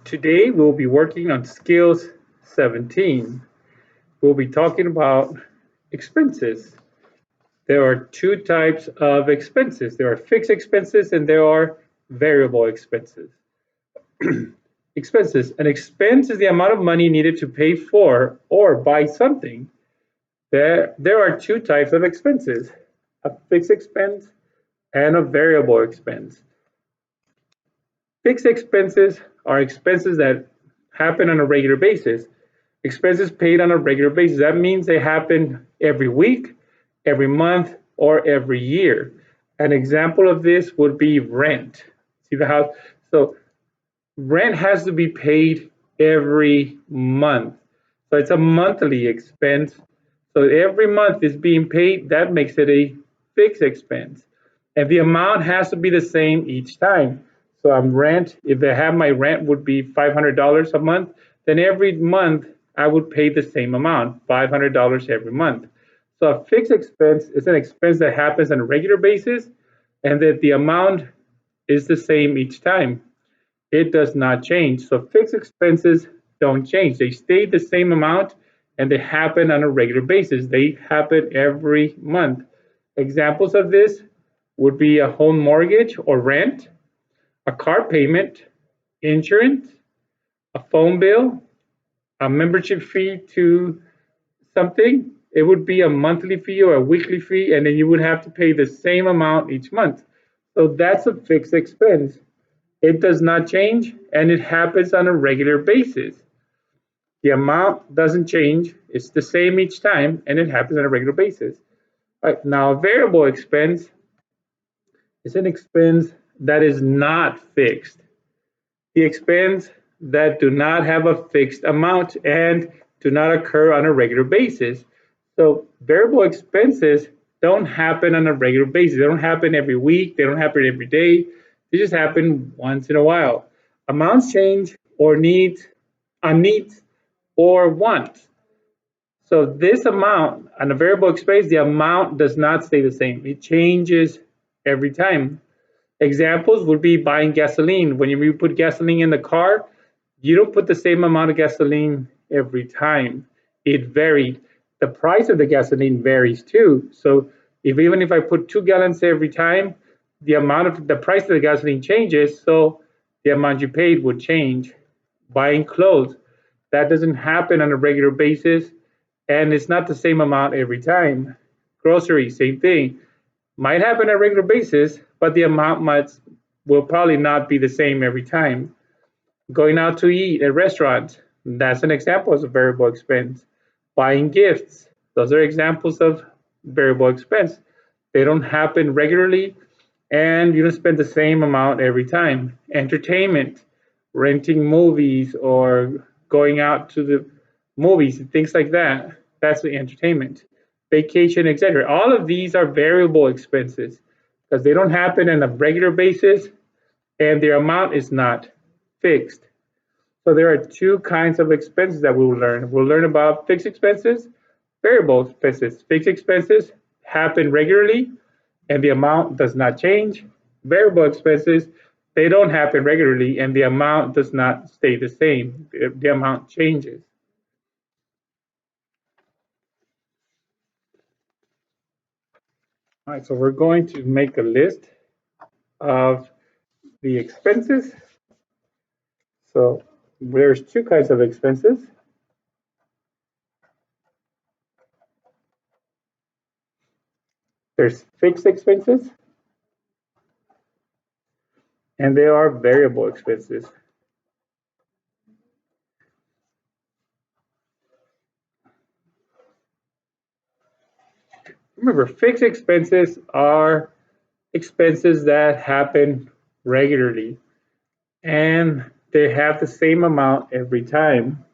Today we'll be working on skills 17. We'll be talking about expenses. There are two types of expenses. There are fixed expenses and there are variable expenses. Expenses. An expense is the amount of money needed to pay for or buy something. There are two types of expenses, a fixed expense and a variable expense. Fixed expenses are expenses that happen on a regular basis. Expenses paid on a regular basis. That means they happen every week, every month, or every year. An example of this would be rent. See the house? So rent has to be paid every month. So it's a monthly expense. So every month is being paid. That makes it a fixed expense. And the amount has to be the same each time. So I'm rent, if I have my rent would be $500 a month, then every month I would pay the same amount, $500 every month. So a fixed expense is an expense that happens on a regular basis and that the amount is the same each time. It does not change. So fixed expenses don't change. They stay the same amount and they happen on a regular basis. They happen every month. Examples of this would be a home mortgage or rent, a car payment, insurance, a phone bill, a membership fee to something. It would be a monthly fee or a weekly fee, and then you would have to pay the same amount each month. So that's a fixed expense. It does not change, and it happens on a regular basis. The amount doesn't change. It's the same each time, and it happens on a regular basis. All right, now, a variable expense is an expense that is not fixed. The expense that do not have a fixed amount and do not occur on a regular basis. So variable expenses don't happen on a regular basis. They don't happen every week. They don't happen every day. They just happen once in a while. Amounts change or needs, on needs or wants. So this amount on a variable expense, the amount does not stay the same. It changes every time. Examples would be buying gasoline. When you put gasoline in the car, you don't put the same amount of gasoline every time. It varies. The price of the gasoline varies too. So even if I put 2 gallons every time, the price of the gasoline changes, so the amount you paid would change. Buying clothes, that doesn't happen on a regular basis, and it's not the same amount every time. Groceries, same thing. Might happen on a regular basis, but the amount will probably not be the same every time. Going out to eat at restaurants, that's an example of a variable expense. Buying gifts, those are examples of variable expense. They don't happen regularly, and you don't spend the same amount every time. Entertainment, renting movies or going out to the movies, things like that. That's the entertainment. Vacation, etc. All of these are variable expenses because they don't happen on a regular basis and their amount is not fixed. So there are two kinds of expenses that we will learn. We'll learn about fixed expenses, variable expenses. Fixed expenses happen regularly and the amount does not change. Variable expenses, they don't happen regularly and the amount does not stay the same. The amount changes. All right, so we're going to make a list of the expenses. So there's two kinds of expenses. There's fixed expenses and there are variable expenses. Remember, fixed expenses are expenses that happen regularly and they have the same amount every time.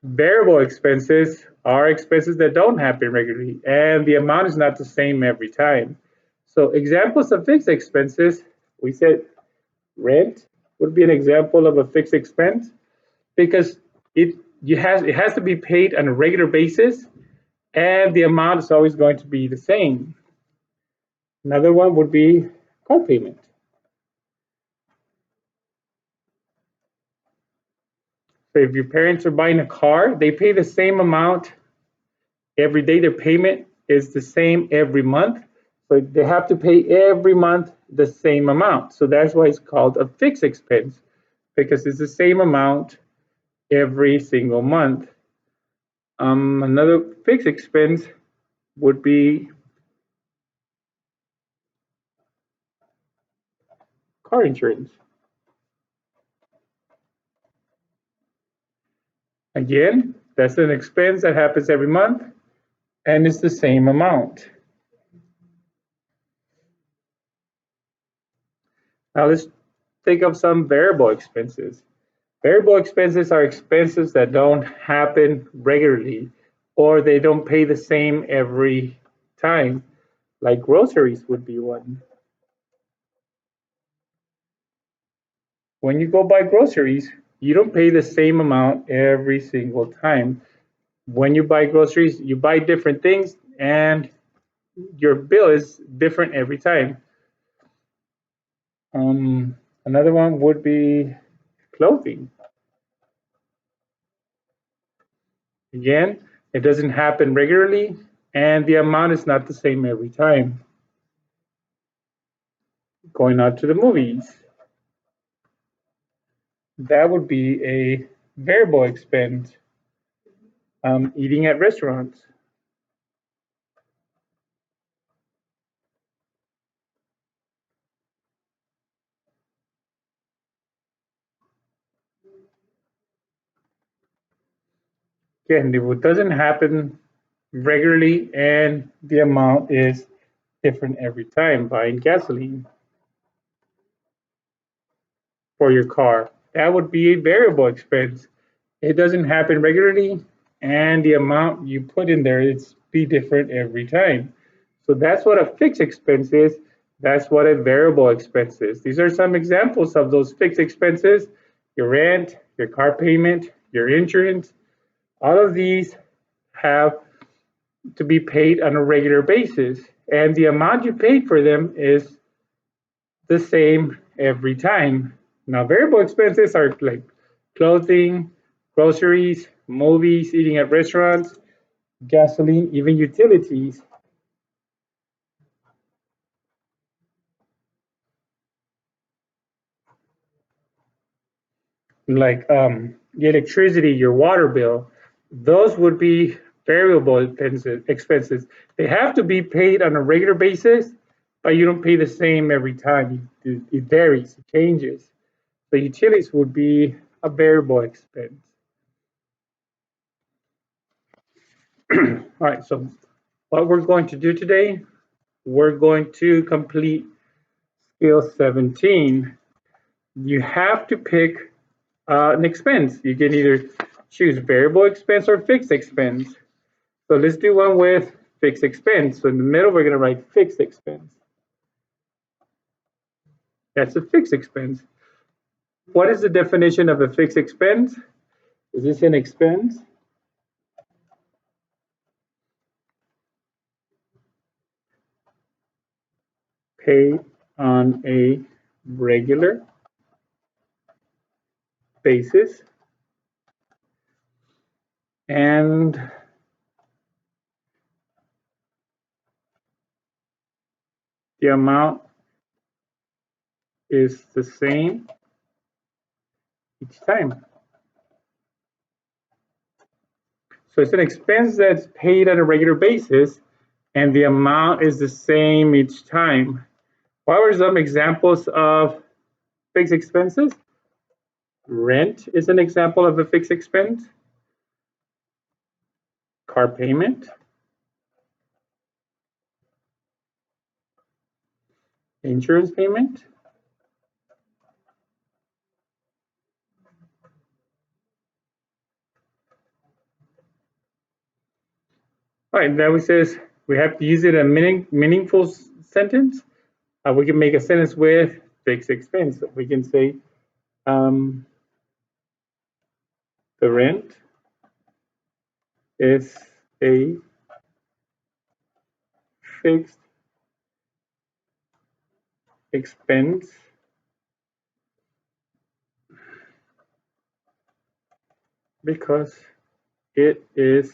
Variable expenses are expenses that don't happen regularly and the amount is not the same every time. So examples of fixed expenses, we said rent would be an example of a fixed expense because it has to be paid on a regular basis and the amount is always going to be the same. Another one would be car payment. So if your parents are buying a car, they pay the same amount every day. Their payment is the same every month. So they have to pay every month the same amount. So that's why it's called a fixed expense, because it's the same amount every single month. Another fixed expense would be car insurance. Again, that's an expense that happens every month and it's the same amount. Now let's think of some variable expenses. Variable expenses are expenses that don't happen regularly or they don't pay the same every time, like groceries would be one. When you go buy groceries, you don't pay the same amount every single time. When you buy groceries, you buy different things and your bill is different every time. Another one would be clothing. Again, it doesn't happen regularly and the amount is not the same every time. Going out to the movies, that would be a variable expense. Eating at restaurants. Again, it doesn't happen regularly and the amount is different every time. Buying gasoline for your car, that would be a variable expense. It doesn't happen regularly and the amount you put in there is be different every time. So that's what a fixed expense is. That's what a variable expense is. These are some examples of those fixed expenses: your rent, your car payment, your insurance. All of these have to be paid on a regular basis, and the amount you paid for them is the same every time. Now, variable expenses are like clothing, groceries, movies, eating at restaurants, gasoline, even utilities. Like the electricity, your water bill, those would be variable expenses. They have to be paid on a regular basis, but you don't pay the same every time. It varies, it changes. The utilities would be a variable expense. All right, so what we're going to do today, we're going to complete skill 17. You have to pick an expense. You can either choose variable expense or fixed expense. So let's do one with fixed expense. So in the middle, we're going to write fixed expense. That's a fixed expense. What is the definition of a fixed expense? Is this an expense? Paid on a regular basis and the amount is the same each time. So it's an expense that's paid on a regular basis and the amount is the same each time. What are some examples of fixed expenses? Rent is an example of a fixed expense. Car payment, insurance payment. All right, now it says we have to use it in a meaningful sentence. We can make a sentence with fixed expense. We can say the rent is a fixed expense because it is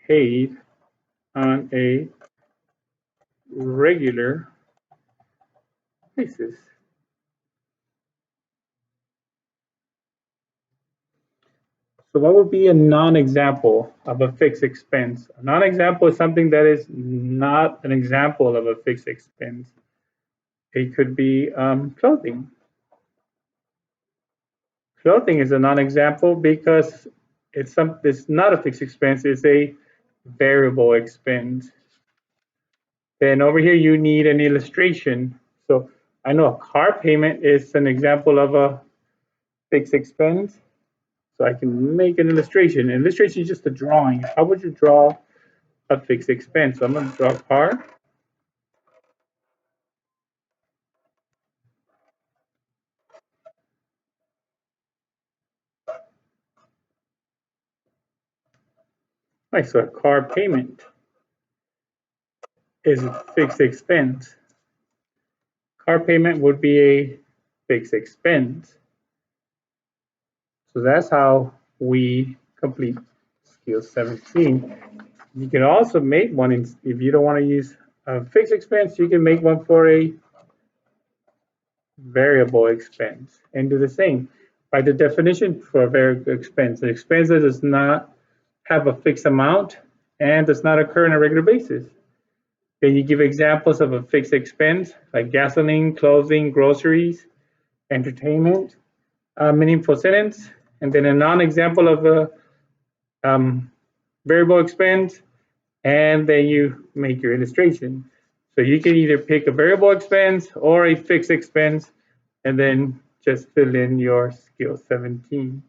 paid on a regular basis. So what would be a non-example of a fixed expense? A non-example is something that is not an example of a fixed expense. It could be clothing. Clothing is a non-example because it's not a fixed expense, it's a variable expense. Then over here you need an illustration. So I know a car payment is an example of a fixed expense. So I can make an illustration. An illustration is just a drawing. How would you draw a fixed expense? So I'm going to draw a car. Right, so a car payment is a fixed expense. Car payment would be a fixed expense. So that's how we complete skill 17. You can also make one, if you don't want to use a fixed expense, you can make one for a variable expense and do the same. By the definition for a variable expense, the expense that does not have a fixed amount and does not occur on a regular basis. Then you give examples of a fixed expense like gasoline, clothing, groceries, entertainment, meaningful sentence, and then a non-example of a variable expense, and then you make your illustration. So you can either pick a variable expense or a fixed expense, and then just fill in your skill 17.